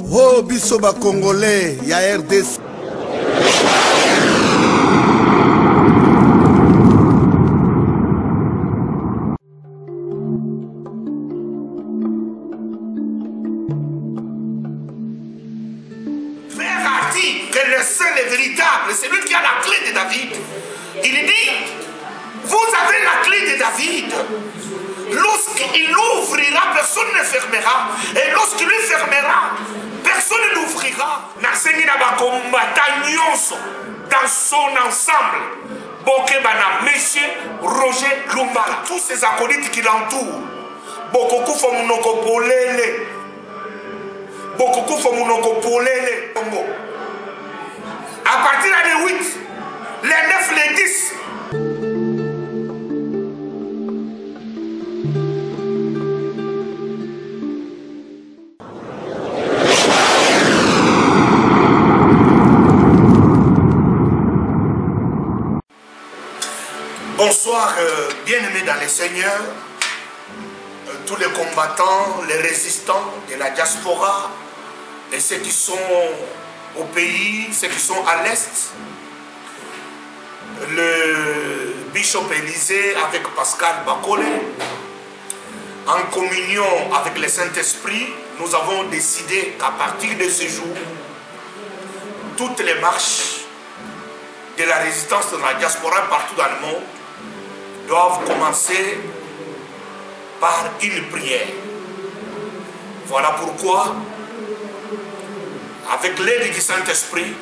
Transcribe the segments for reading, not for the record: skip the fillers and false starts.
Oh, bisoba congolais, ya RDC. Frère a dit que le seul est véritable, c'est lui qui a la clé de David. Il dit, vous avez la clé de David. Lorsqu'il ouvrira, personne ne fermera. Et lorsqu'il lui fermera, personne n'ouvrira. Dans son ensemble, Bokebana, Monsieur Roger Lumbala, tous ces acolytes qui l'entourent, Bokokufa Munokopolele, Bokokufa Munokopolele, à partir des 8, les 9, les 10. Bonsoir, bien-aimés dans les seigneurs, tous les combattants, les résistants de la diaspora, et ceux qui sont au pays, ceux qui sont à l'Est. Le bishop Élysée avec Pascal Bakole, en communion avec le Saint-Esprit, nous avons décidé qu'à partir de ce jour, toutes les marches de la résistance de la diaspora partout dans le monde doivent commencer par une prière. Voilà pourquoi, avec l'aide du Saint-Esprit,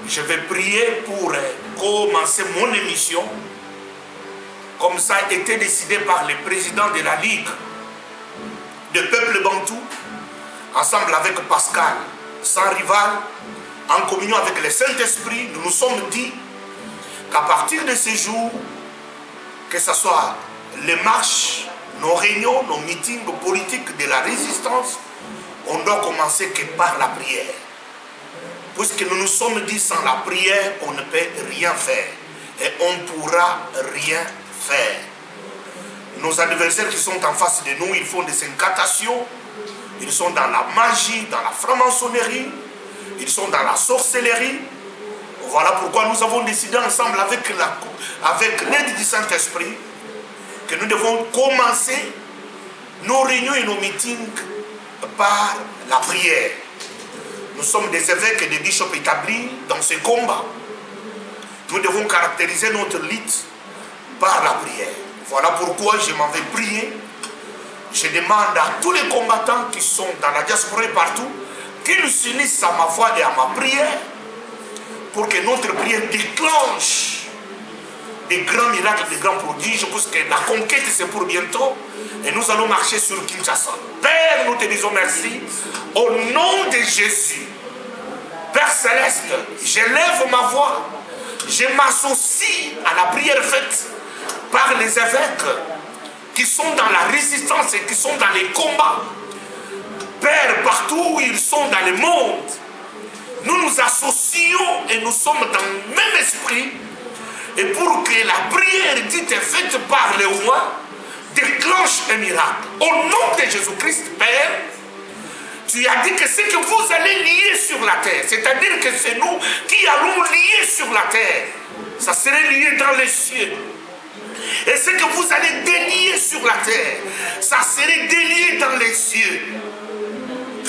je vais prier pour commencer mon émission, comme ça a été décidé par le président de la Ligue de Peuple Bantou, ensemble avec Pascal, sans rival, en communion avec le Saint-Esprit. Nous nous sommes dit qu'à partir de ces jours, que ce soit les marches, nos réunions, nos meetings politiques de la résistance, on doit commencer que par la prière. Puisque nous nous sommes dit, sans la prière, on ne peut rien faire. Et on ne pourra rien faire. Nos adversaires qui sont en face de nous, ils font des incantations. Ils sont dans la magie, dans la franc-maçonnerie. Ils sont dans la sorcellerie. Voilà pourquoi nous avons décidé ensemble avec l'aide du Saint-Esprit que nous devons commencer nos réunions et nos meetings par la prière. Nous sommes des évêques et des bishops établis dans ce combat. Nous devons caractériser notre lutte par la prière. Voilà pourquoi je m'en vais prier. Je demande à tous les combattants qui sont dans la diaspora et partout qu'ils s'unissent à ma voix et à ma prière pour que notre prière déclenche des grands miracles, des grands prodiges, parce que la conquête c'est pour bientôt et nous allons marcher sur Kinshasa. Père, nous te disons merci au nom de Jésus. Père Céleste, j'élève ma voix, je m'associe à la prière faite par les évêques qui sont dans la résistance et qui sont dans les combats. Père, partout où ils sont dans le monde, nous nous associons et nous sommes dans le même esprit. Et pour que la prière dite et faite par le roi déclenche un miracle. Au nom de Jésus-Christ, Père, tu as dit que ce que vous allez lier sur la terre, c'est-à-dire que c'est nous qui allons lier sur la terre, ça serait lié dans les cieux. Et ce que vous allez délier sur la terre, ça serait délié dans les cieux.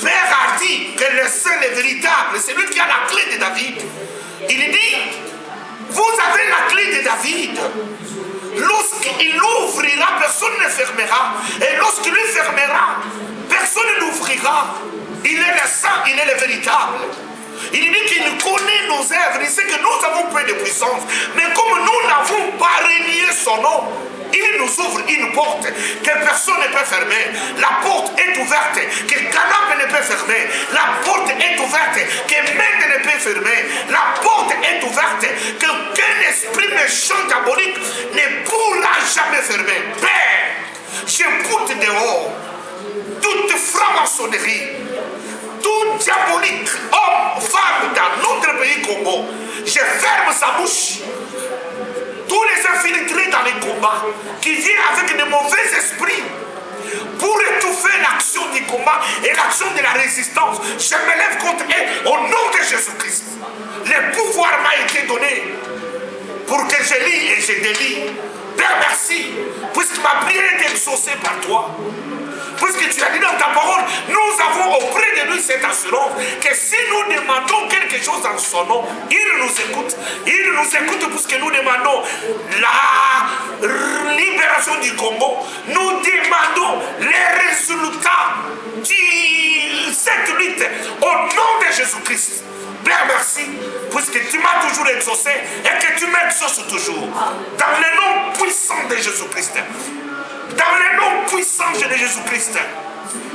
Père a dit que le seul est véritable, c'est lui qui a la clé de David. Il dit, vous avez la clé de David. Lorsqu'il ouvrira, personne ne fermera. Et lorsqu'il lui fermera, personne n'ouvrira. Il est le saint, il est le véritable. Il dit qu'il connaît nos œuvres, il sait que nous avons peu de puissance. Mais comme nous n'avons pas renié son nom, il nous ouvre une porte que personne ne peut fermer. La porte est ouverte, que Canap ne peut fermer. La porte est ouverte, que Mende ne peut fermer. La porte est ouverte, qu'aucun esprit méchant diabolique ne pourra jamais fermer. Père, j'écoute dehors toute franc-maçonnerie, tout diabolique, homme, femme dans notre pays Congo. Je ferme sa bouche. Tous les infiltrés dans les combats qui viennent avec de mauvais esprits pour étouffer l'action du combat, et l'action de la résistance, je me lève contre eux au nom de Jésus-Christ. Le pouvoir m'a été donné pour que je lis et je délie. Père, merci, puisque ma prière est exaucée par toi. Puisque tu as dit dans ta parole, nous avons auprès de lui cette assurance que si nous demandons quelque chose en son nom, il nous écoute. Il nous écoute puisque nous demandons la libération du Congo. Nous demandons les résultats de cette lutte au nom de Jésus-Christ. Père, merci, puisque tu m'as toujours exaucé et que tu m'exauces toujours. Dans le nom puissant de Jésus-Christ. Dans le nom puissant de Jésus-Christ,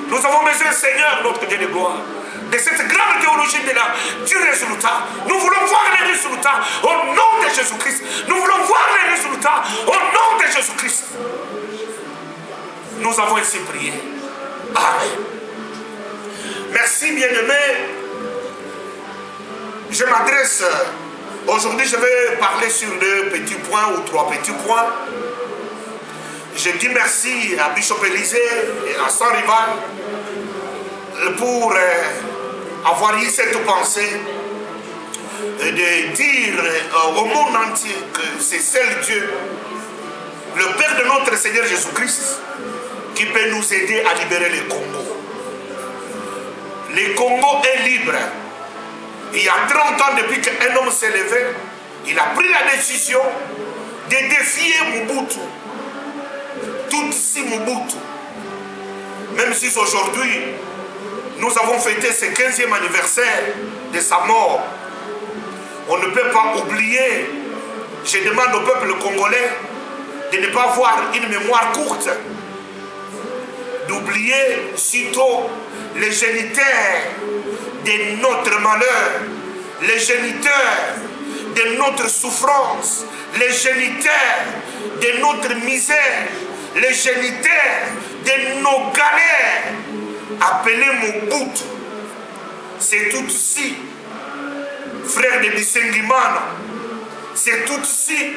nous avons besoin, Seigneur, notre Dieu de gloire, de cette grande théologie du résultat. Nous voulons voir les résultats au nom de Jésus-Christ. Nous voulons voir les résultats au nom de Jésus-Christ. Nous avons ainsi prié. Amen. Merci, bien-aimés. Je m'adresse, aujourd'hui je vais parler sur 2 petits points ou 3 petits points. Je dis merci à Bishop Élisée et à son rival pour avoir eu cette pensée de dire au monde entier que c'est seul Dieu, le Père de notre Seigneur Jésus-Christ, qui peut nous aider à libérer le Congo. Le Congo est libre. Il y a 30 ans, depuis qu'un homme s'est levé, il a pris la décision de défier Mobutu. Tutsi Mobutu. Même si aujourd'hui, nous avons fêté ce 15e anniversaire de sa mort, on ne peut pas oublier, je demande au peuple congolais de ne pas avoir une mémoire courte, d'oublier sitôt les géniteurs de notre malheur, les géniteurs de notre souffrance, les géniteurs de notre misère, les géniteurs de nos galères, appelés Mobutu. C'est tout ici, frère de Bisengimana, c'est tout ici,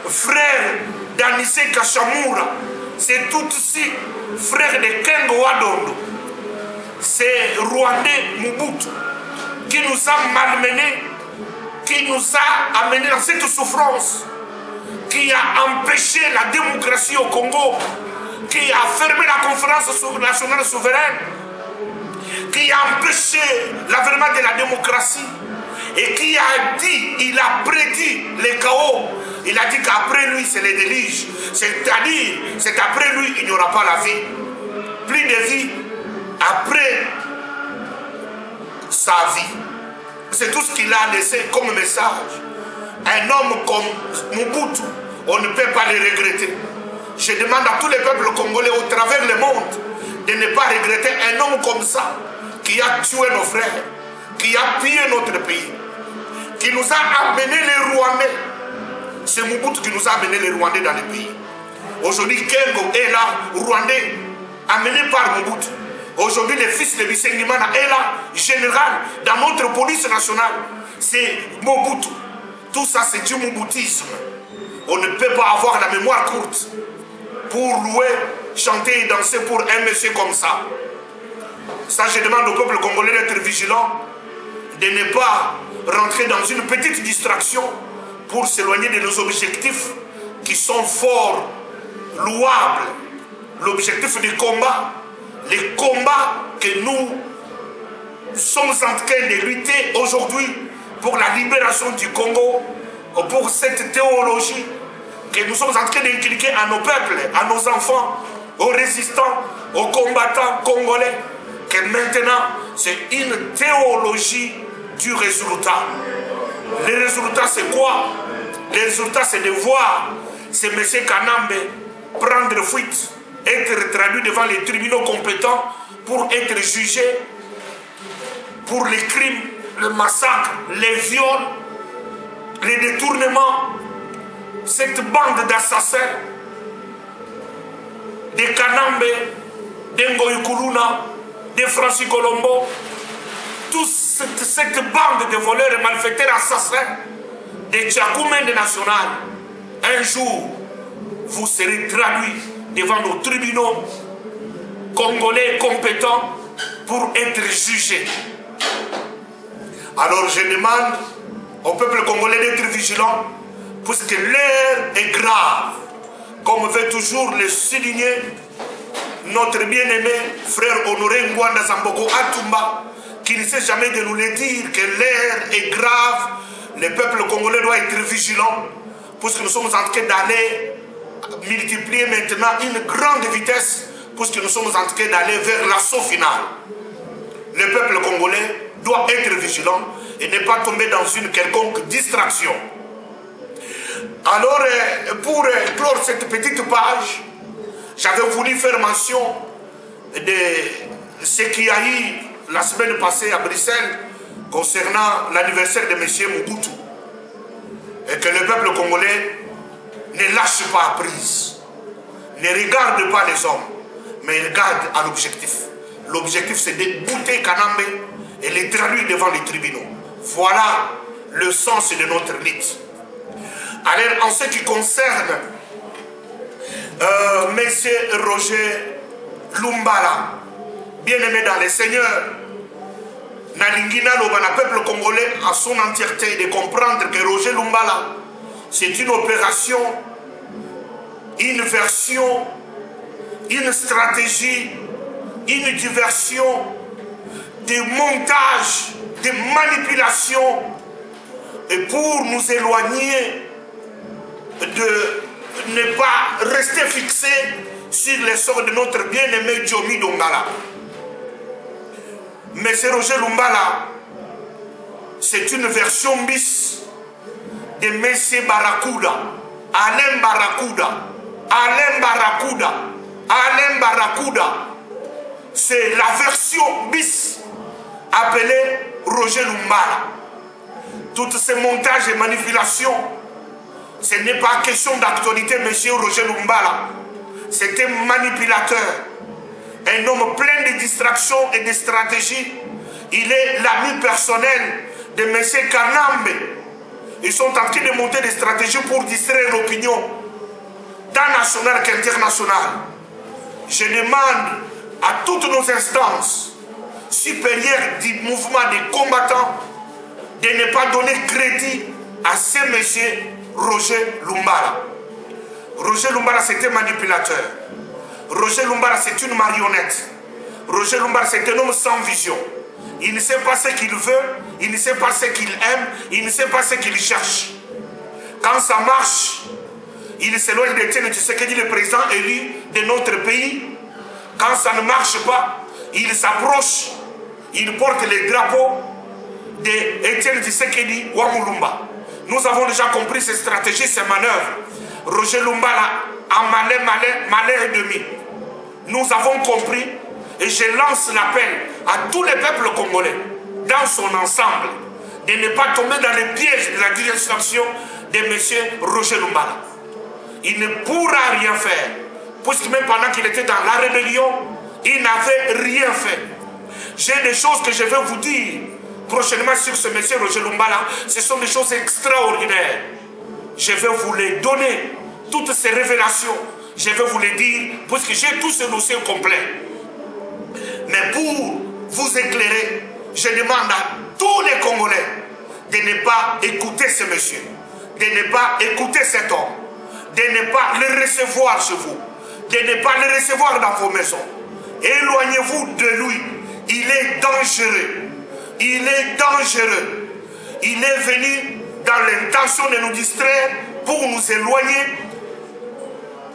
frère d'Anissé Kachamura, c'est tout ici, frère de Kengo Wadondo. C'est Rwandais Mobutu qui nous a malmenés, qui nous a amenés dans cette souffrance, qui a empêché la démocratie au Congo, qui a fermé la conférence nationale souveraine, qui a empêché l'avènement de la démocratie et qui a dit, il a prédit le chaos. Il a dit qu'après lui, c'est les déluges. C'est-à-dire, c'est qu'après lui, il n'y aura pas la vie. Plus de vie après sa vie. C'est tout ce qu'il a laissé comme message. Un homme comme Mobutu, on ne peut pas le regretter. Je demande à tous les peuples congolais au travers le monde de ne pas regretter un homme comme ça qui a tué nos frères, qui a pillé notre pays, qui nous a amené les Rwandais. C'est Mobutu qui nous a amené les Rwandais dans le pays. Aujourd'hui, Kengo est là, Rwandais, amené par Mobutu. Aujourd'hui, le fils de Bisengimana est là, général, dans notre police nationale. C'est Mobutu. Tout ça, c'est du moboutisme. On ne peut pas avoir la mémoire courte pour louer, chanter et danser pour un monsieur comme ça. Ça, je demande au peuple congolais d'être vigilant, de ne pas rentrer dans une petite distraction pour s'éloigner de nos objectifs qui sont fort louables. L'objectif du combat, les combats que nous sommes en train de lutter aujourd'hui pour la libération du Congo, pour cette théologie que nous sommes en train d'inculquer à nos peuples, à nos enfants, aux résistants, aux combattants congolais, que maintenant c'est une théologie du résultat. Le résultat c'est quoi? Le résultat c'est de voir ce monsieur Kanambe prendre fuite, être traduit devant les tribunaux compétents pour être jugé pour les crimes, le massacre, les viols, les détournements, cette bande d'assassins, de Kanambe, d'Ngoyi Kuluna, de Francis Colombo, toute cette bande de voleurs et malfaiteurs assassins, de Tchakoumène national, un jour, vous serez traduits devant nos tribunaux Congolais compétents pour être jugés. Alors je demande au peuple congolais d'être vigilant, puisque l'heure est grave, comme veut toujours le souligner notre bien-aimé frère Honoré Ngwanda Zamboko Atumba, qui ne sait jamais de nous le dire que l'heure est grave. Le peuple congolais doit être vigilant, puisque nous sommes en train d'aller multiplier maintenant une grande vitesse, puisque nous sommes en train d'aller vers l'assaut final. Le peuple congolais doit être vigilant et ne pas tomber dans une quelconque distraction. Alors, pour clore cette petite page, j'avais voulu faire mention de ce qu'il y a eu la semaine passée à Bruxelles concernant l'anniversaire de M. Mobutu. Et que le peuple congolais ne lâche pas prise, ne regarde pas les hommes, mais regarde à l'objectif. L'objectif, c'est de bouter Kanambe et les traduire devant les tribunaux. Voilà le sens de notre lutte. Alors, en ce qui concerne M. Roger Lumbala, bien-aimé dans le Seigneur, Nalingina Lobana, peuple congolais à son entièreté, de comprendre que Roger Lumbala, c'est une opération, une version, une stratégie, une diversion, des montages, des manipulations, et pour nous éloigner de ne pas rester fixé sur les sorts de notre bien-aimé Djomi Dongala. Mais c'est Roger Lumbala, c'est une version bis de Messie Barracuda, Alain Barracuda, Alain Barracuda, Alain Barracuda. C'est la version bis appelée Roger Lumbala. Tous ces montages et manipulations, ce n'est pas question d'actualité, monsieur Roger Lumbala. C'est un manipulateur, un homme plein de distractions et de stratégies. Il est l'ami personnel de monsieur Kanambe. Ils sont en train de monter des stratégies pour distraire l'opinion, tant nationale qu'internationale. Je demande à toutes nos instances supérieures du mouvement des combattants de ne pas donner crédit à ce monsieur Roger Lumbala. Roger Lumbala, c'est un manipulateur. Roger Lumbala, c'est une marionnette. Roger Lumbala, c'est un homme sans vision. Il ne sait pas ce qu'il veut, il ne sait pas ce qu'il aime, il ne sait pas ce qu'il cherche. Quand ça marche, il s'éloigne de ce que dit le président élu de notre pays. Quand ça ne marche pas, il s'approche, il porte les drapeaux d'Étienne Tshisekedi Wamulumba. Nous avons déjà compris ces stratégies, ces manœuvres. Roger Lumbala a malin et demi. Nous avons compris et je lance l'appel à tous les peuples congolais dans son ensemble de ne pas tomber dans les pièges de la distraction de M. Roger Lumbala. Il ne pourra rien faire, puisque même pendant qu'il était dans la rébellion, il n'avait rien fait. J'ai des choses que je vais vous dire prochainement sur ce monsieur Roger Lumbala. Ce sont des choses extraordinaires. Je vais vous les donner, toutes ces révélations. Je vais vous les dire, puisque j'ai tout ce dossier complet. Mais pour vous éclairer, je demande à tous les Congolais de ne pas écouter ce monsieur, de ne pas écouter cet homme, de ne pas le recevoir chez vous, de ne pas le recevoir dans vos maisons. Éloignez-vous de lui. Il est dangereux. Il est dangereux. Il est venu dans l'intention de nous distraire pour nous éloigner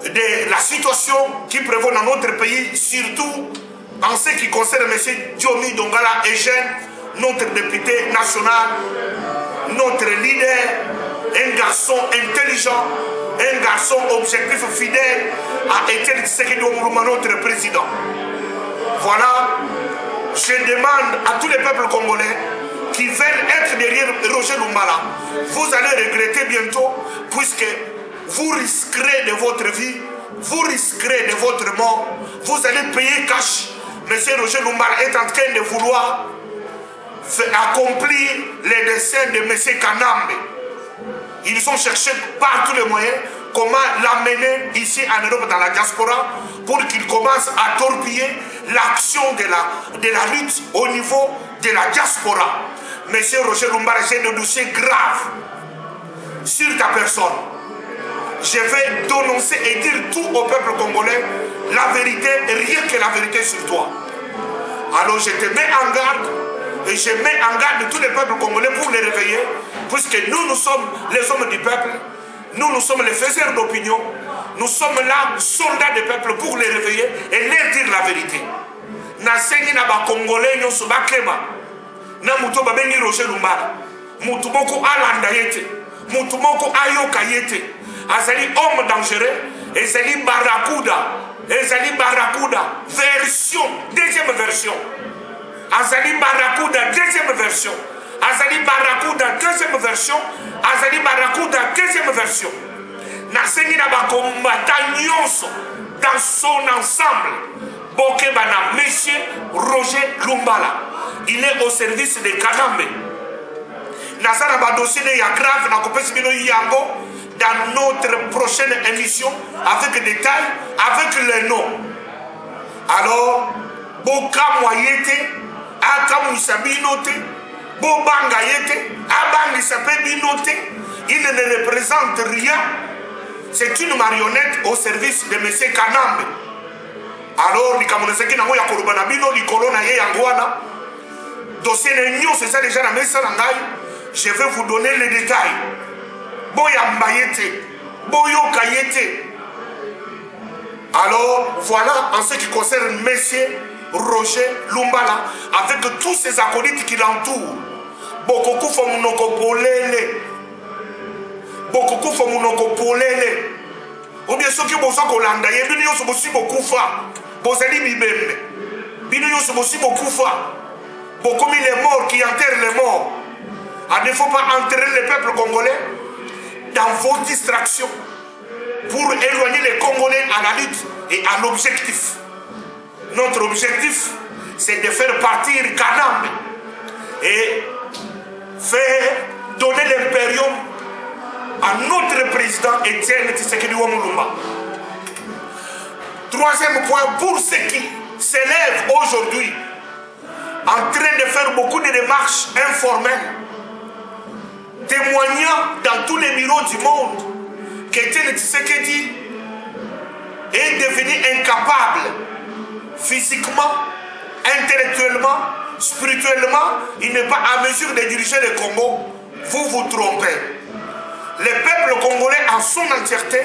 de la situation qui prévaut dans notre pays, surtout en ce qui concerne M. Djomi Dongala Eugène, notre député national, notre leader, un garçon intelligent, un garçon objectif fidèle à Étienne Tshisekedi Wamulumba, notre président. Voilà, je demande à tous les peuples congolais qui veulent être derrière Roger Lumbala, vous allez regretter bientôt, puisque vous risquerez de votre vie, vous risquerez de votre mort, vous allez payer cash. Monsieur Roger Lumbala est en train de vouloir accomplir les desseins de M. Kanambe. Ils ont cherché par tous les moyens comment l'amener ici en Europe dans la diaspora pour qu'il commence à torpiller l'action de la lutte au niveau de la diaspora. Monsieur Roger Lumbala, j'ai des dossiers graves sur ta personne. Je vais dénoncer et dire tout au peuple congolais la vérité, et rien que la vérité sur toi. Alors je te mets en garde et je mets en garde tous les peuples congolais pour les réveiller, puisque nous sommes les hommes du peuple, nous sommes les faiseurs d'opinion, nous sommes là, soldats du peuple, pour les réveiller et leur dire la vérité. Nasengi na ba Congolais nyonso bakeba na muto babengi Roger Lumbala, mutu moko alanda yete, mutu moko ayoka yete, azali homme dangereux, ezali Barracuda, version, deuxième version. Azali Barracuda, deuxième version. Azali Barracuda, deuxième version. Azali Barracuda, deuxième version. Nasengi na ba combattant nyonso dans son ensemble. Bokebana, monsieur Roger Lumbala. Il est au service de Kanambe. Nazara ba dossier de ya grave na kopesi bino yango dans notre prochaine émission avec des détails, avec les noms. Alors, Boka Moyete, Akamu Sabinote, Bobanga Yete, Abangi Sapebinote, il ne représente rien. C'est une marionnette au service de M. Kanambe. Alors, les Kamoneseki Nango Yakorubanabino, les colonnes Yangwana, dossier de Nyon, c'est ça déjà la messe Nangai. Je vais vous donner les détails. Boyamba Yete, Boyoka Yete. Alors, voilà en ce qui concerne M. Roger Lumbala, avec tous ses acolytes qui l'entourent. Bokoku Fomunoko Polele. Bokoku Fomunoko Polele. Ou bien ceux qui ont Kolanda, Bino Yosu Bosi Bokufa, Bozali Bibembe, Bino Yosu Bosi Bokufa, Bokomi les morts qui enterrent les morts. Il ne faut pas enterrer le peuple congolais dans vos distractions pour éloigner les Congolais à la lutte et à l'objectif. Notre objectif, c'est de faire partir Kanambe et faire donner l'impérium à notre président Étienne Tshisekedi Wamulumba. Troisième point, pour ceux qui s'élèvent aujourd'hui en train de faire beaucoup de démarches informelles, témoignant dans tous les bureaux du monde qu'Étienne Tshisekedi est devenu incapable physiquement, intellectuellement, spirituellement, il n'est pas à mesure de diriger le Congo. Vous vous trompez. Le peuple congolais en son entièreté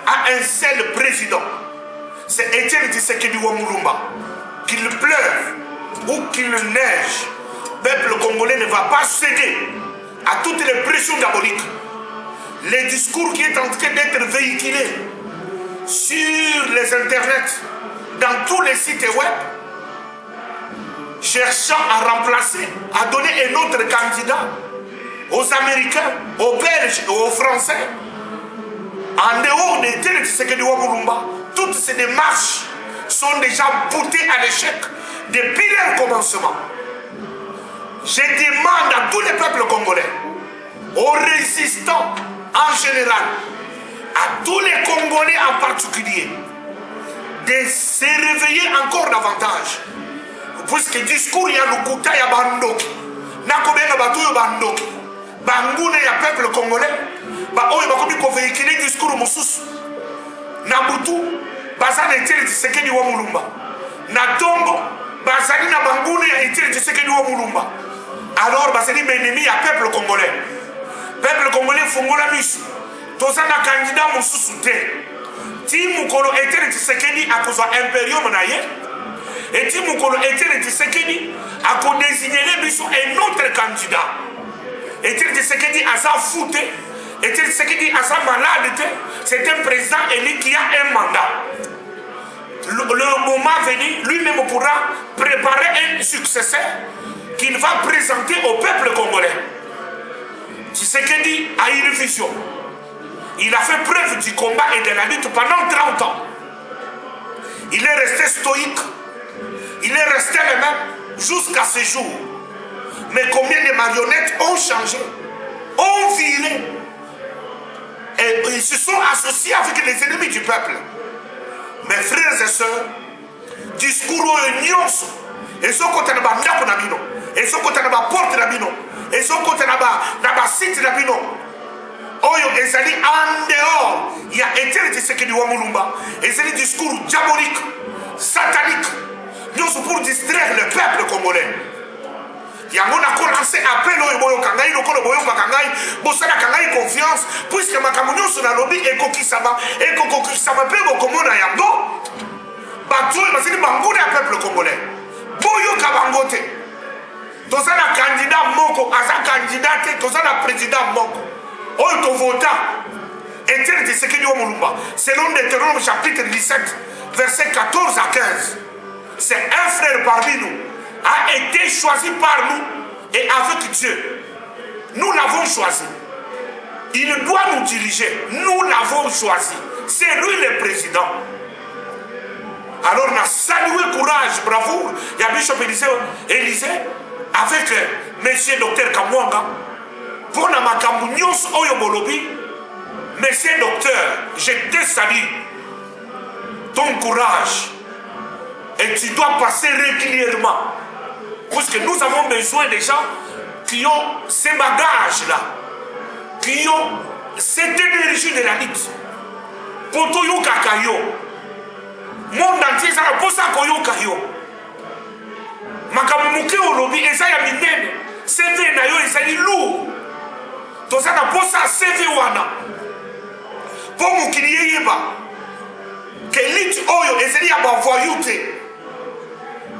a un seul président. C'est Étienne Tshisekedi Wamulumba. Qu'il pleuve ou qu'il neige, le peuple congolais ne va pas céder à toutes les pressions diaboliques. Le discours qui est en train d'être véhiculé sur les internets, dans tous les sites web, cherchant à remplacer, à donner un autre candidat aux Américains, aux Belges et aux Français, en dehors des terres de Tshisekedi Wamulumba, toutes ces démarches sont déjà boutées à l'échec depuis leur commencement. Je demande à tous les peuples congolais, aux résistants en général, à tous les Congolais en particulier, de se réveiller encore davantage. Puisque le discours, il y a le Kouta, il y a Bandoki. Nakobenga Batuyo Bandoki. Bangoune, il y a le peuple congolais. Il y a véhiculer le discours Moussous. Nabutu, Bazan était le Tshisekedi Wamulumba. Natongo, Bazani na Bangoune, il était le Tshisekedi Wamulumba. Alors, Bazani Benemi, il y a le peuple congolais. Le peuple congolais, Fongola Mus. Tozana candidat Moussous. Timukolo était le Tshisekedi à cause de l'impérium naïe. Et Timukolo était le Tshisekedi à cause de désigner un autre candidat. Et le Tshisekedi à sa foute. Et le Tshisekedi à sa malade. C'est un président élu qui a un mandat. Le moment venu, lui-même pourra préparer un successeur qu'il va présenter au peuple congolais. Tshisekedi a une vision. Il a fait preuve du combat et de la lutte pendant 30 ans. Il est resté stoïque. Il est resté le même jusqu'à ce jour. Mais combien de marionnettes ont changé, ont viré Et ils se sont associés avec les ennemis du peuple. Mes frères et sœurs, discours nyonso, et sont côté na ba ndako na bino, et sont côté na ba porte na bino, et sont côté na ba site na bino. Oyo ezali en dehors, il y a été ce qui doit mulumba, et c'est le discours diabolique, satanique, nyonso pour distraire le peuple congolais. Yango na commencé appel oyo boyo kangai lokolo boyo kangai bosala kangai confiance puisque makambo nyonso na lobi ekokisama pe bokomona yango bato basili bango ya peuple congolais boyo kabango te tozala candidat moko aza candidat te tozala président moko oyo tovota Etienne Tshisekedi Mulumba selon Deutéronome chapitre 17 verset 14 à 15 c'est un frère parmi nous a été choisi par nous et avec Dieu. Nous l'avons choisi. Il doit nous diriger. Nous l'avons choisi. C'est lui le président. Alors, on a salué courage, bravo. Il y a Bishop Élysée avec monsieur docteur Kamwanga. Pour la Makamounios Oyobolobi, monsieur docteur, je te salue. Ton courage. Et tu dois passer régulièrement. Parce que nous avons besoin des gens qui ont ces bagages-là, qui ont cette énergie de la lutte. Pour tout le kakayo, monde entier, ça n'a pas ça koyo kayo. Makamuke au lobby, et ça y a minene, CV na yo, et ça y est lourd. Tout ça n'a pas ça CV wana. Pour nous qu'il y ait pas, que lutte oyo, et ça y a pas voyouté.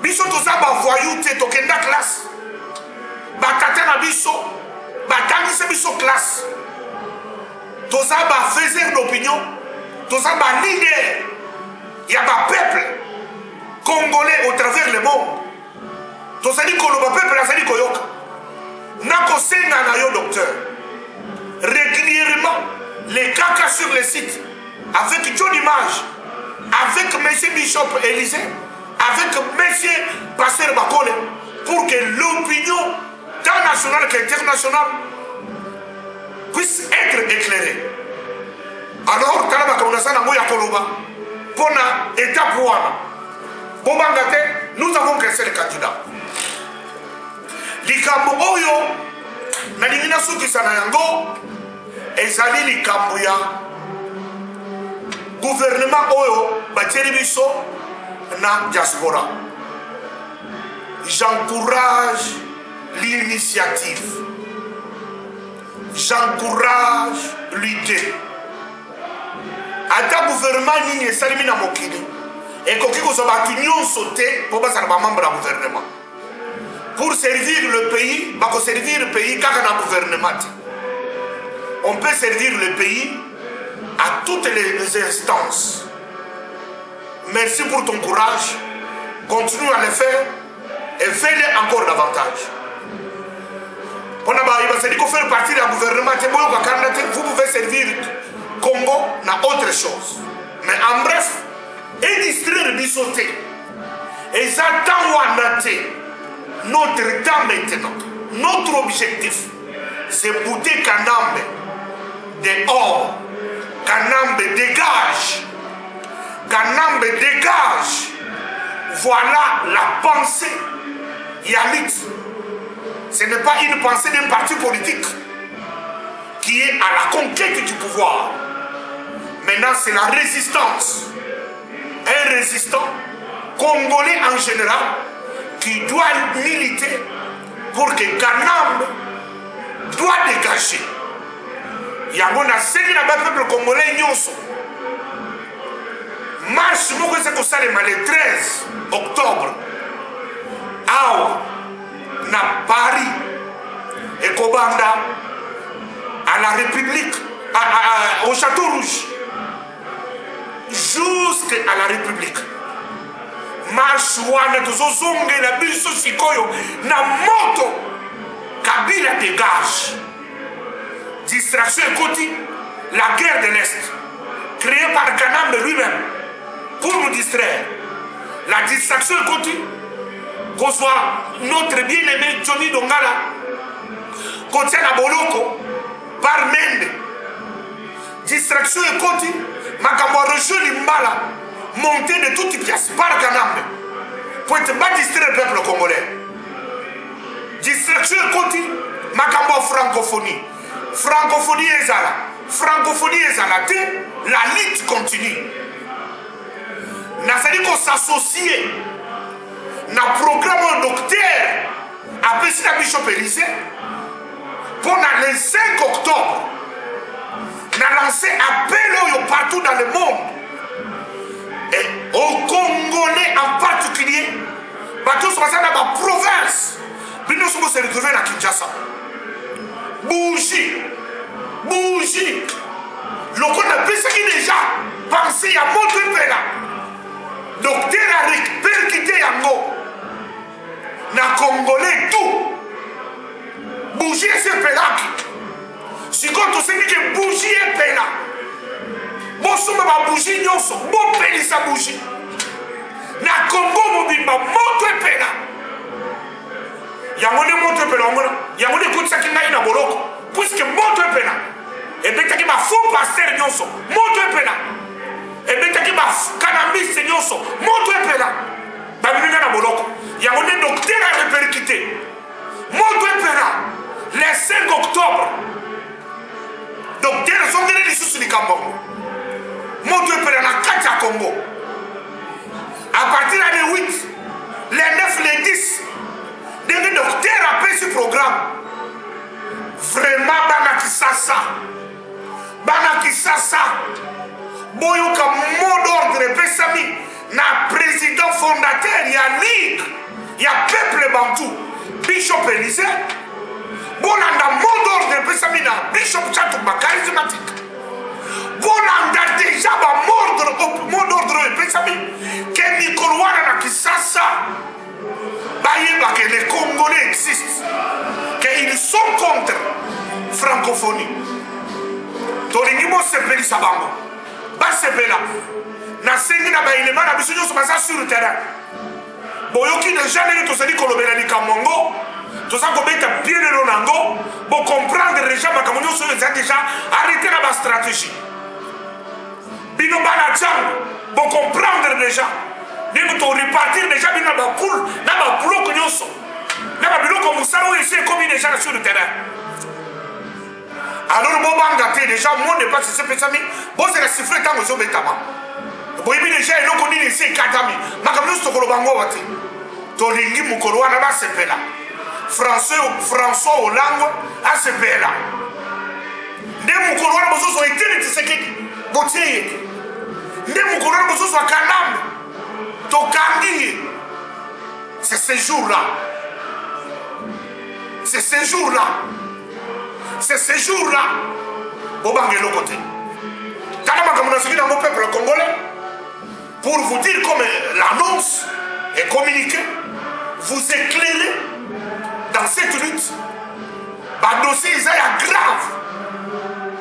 Biso toza ba voyouté tokenda classe batata na biso batangise biso classe toza ba faiseur d'opinion toza ba leader ya ba peuple congolais au travers le monde toza di koloba peuple azali koyoka nako senga na yo docteur régulièrement les caca sur le site avec John Image avec monsieur Bishop Élysée avec M. Pasteur Bakole pour que l'opinion tant nationale qu'internationale puisse être éclairée. Alors, nous avons créé le candidat. Likambo oyo na lingina suki sana yango ezali likambo ya gouvernement oyo bateli biso na diaspora. J'encourage l'initiative. J'encourage l'idée. Ata gouvernement nini esalimi na mokili ekoki kozwa bato nyonso te mpo bazala bamembre ya gouvernement. Pour servir le pays, bako servir le pays kaka na gouvernement te. On peut servir le pays à toutes les instances. Merci pour ton courage. Continue à le faire et fais-le encore davantage. Il faut faire partie du gouvernement. Vous pouvez servir Congo na autre chose. Mais en bref, et distraire bisoté. Et j'attends notre temps maintenant. Notre objectif, c'est bouter Kanambe dehors. Kanambe dégage. Kanambe dégage. Voilà la pensée Yalit. Ce n'est pas une pensée d'un parti politique qui est à la conquête du pouvoir. Maintenant, c'est la résistance. Un résistant congolais en général qui doit militer pour que Kanambe doit dégager. Il y a un peuple congolais nyonso. Marche le 13 octobre à Paris et Kobanda à la République au Château Rouge jusqu'à la République. Marche wana tozozonge la biso sikoyo na moto Kabila dégage. Distraction écoute la guerre de l'Est créée par Kanambe lui-même pour nous distraire. La distraction écoute qu'on soit notre bien-aimé Johnny Dongala qu'on tient à Boloko par Mende Distraction et côté. Makambo rejoint l'imbala. Montée de toutes pièces par Kanambe. Pour être pas distraire le peuple congolais. Distraction et côté. Makambo francophonie. Francophonie est là. Francophonie est là. La lutte continue. Nous allons s'associer dans le programme docteur après la Bishop Élysée pour le 5 octobre. Nous avons lancé appel partout dans le monde. Et aux Congolais en particulier, tous sont dans la province. Nous sommes se retrouver à Kinshasa. Bougie. Bougie. Le qu'on a qui déjà pensé à mon là. Docteur a répercuté Yango. Na Congolais tout. Bougie c'est pelaki. Si quand on sait que bougie est pela. Bon somme ma bougie nyonso. Bon peli sa bougie. Na Congo mobimba moto est pela. Yango ne moto est pela. Yango ne kout sa ki na boloko. Puisque moto est pela. Et bien qui ma faux pasteur nyonso. Moto est pela. Et bien qui ma cannabis nyonso. Moto est pela. Bamina na boloko. Yango ne docteur a répercuté. Moto est pela. Le 5 octobre. Docteur sont venus les sous Kambo. Moto est pela na Katia Congo. À partir de 8, les 9, les 10, les docteurs a fait ce programme. Vraiment, Banakisasa. Banakisasa. Boyoka mot d'ordre, Pessami. Na président fondateur, il y a Ligue, il y a Peuple Bantou, Bishop Élysée. Bolanda mot d'ordre, Pessami, na Bishop Chatouba, charismatique. Bolanda déjà, mot d'ordre, Pessami, que Nicolas na Kisasa. Que les Congolais existent, qu'ils sont contre la francophonie. Tolingimo sepeli sabango. Ba sepela. Na sengi na ba ilema na biso nyoso baza sur le terrain. Boyoki déjà neli tosali kolobela ni kamongo. Toza ko beta bien le nango. Bo comprendre déjà makambo nyoso eza déjà arrêter la stratégie. Bino bana tchang. Bo comprendre déjà. Nous devons repartir déjà dans la poule, dans la poule que nous sommes. Dans la poule comme ça, nous essayons comme des gens sur le terrain. Alors, nous avons déjà, moi, ne pas se faire ça, mais bon, c'est la sifflet dans le zone Tama. Bon, il y a déjà, nous connaissons les 4 amis. Mais comme nous sommes au Bango, Tolingi Mukoroa, là-bas, c'est là. François Hollande, à ce là. Des Mukoroa, nous avons été les Tshisekedi. Botier. Des Mukoroa, nous avons Kanam. Tokangi, c'est ce jour-là. C'est ce jour-là. C'est ce jour-là. Au Bangelo côté. Dans mon peuple congolais, pour vous dire comme l'annonce est communiquée, vous éclairez dans cette lutte. Le dossier est grave.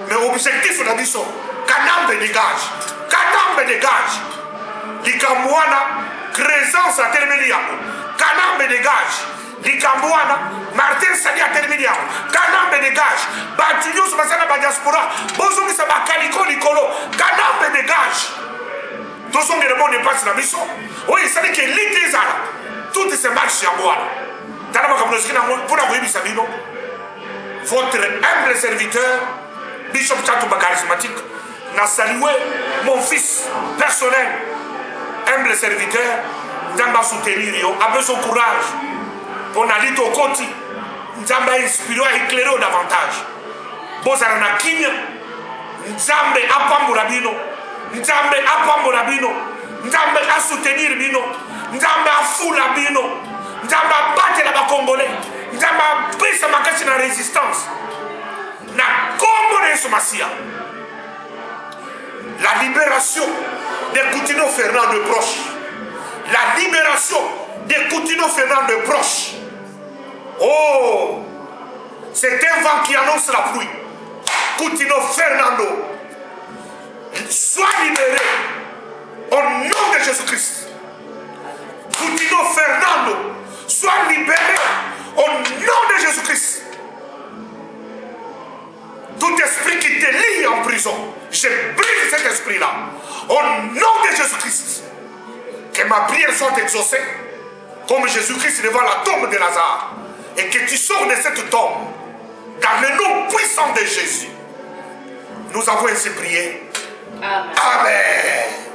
Mais l'objectif de la mission, Kanambe dégage. Kanambe dégage. Likamwana, Crézance a terminé. Kanambe dégage. Likamwana, Martin Sali a terminé. Kanambe dégage. Batunyo Sabasana Badiaspora. Bozongi Sabakaliko Nicolo. Kanambe dégage. Tous sont des demandes de passe la mission. Oui, ça veut dire que l'idée toutes ces marches à boire. Pour la Wébi Sabino, votre humble serviteur, Bishop Chatouba charismatique, n'a salué mon fils personnel. Humble serviteur, Nzamba soutenir, a besoin de courage. On a dit au côté, Nzamba inspiré à éclairer davantage. Bozara na kinya, Nzambe apambura bino, Nzambe apambura bino, Nzambe a soutenir bino, Nzambe a foula bino, Nzambe a battre la Congolais, Nzambe a pris sa makasi na résistance. Na Congo de Somacia. La libération de Coutinho Fernand de Proche. La libération de Coutinho Fernand de Proche. Oh, c'est un vent qui annonce la pluie. Coutinho Fernando, sois libéré au nom de Jésus-Christ. Coutinho Fernando, sois libéré au nom de Jésus-Christ. Tout esprit qui te lie en prison, esprit-là. Au nom de Jésus-Christ, que ma prière soit exaucée, comme Jésus-Christ devant la tombe de Lazare, et que tu sors de cette tombe, dans le nom puissant de Jésus. Nous avons ainsi prié. Amen. Amen.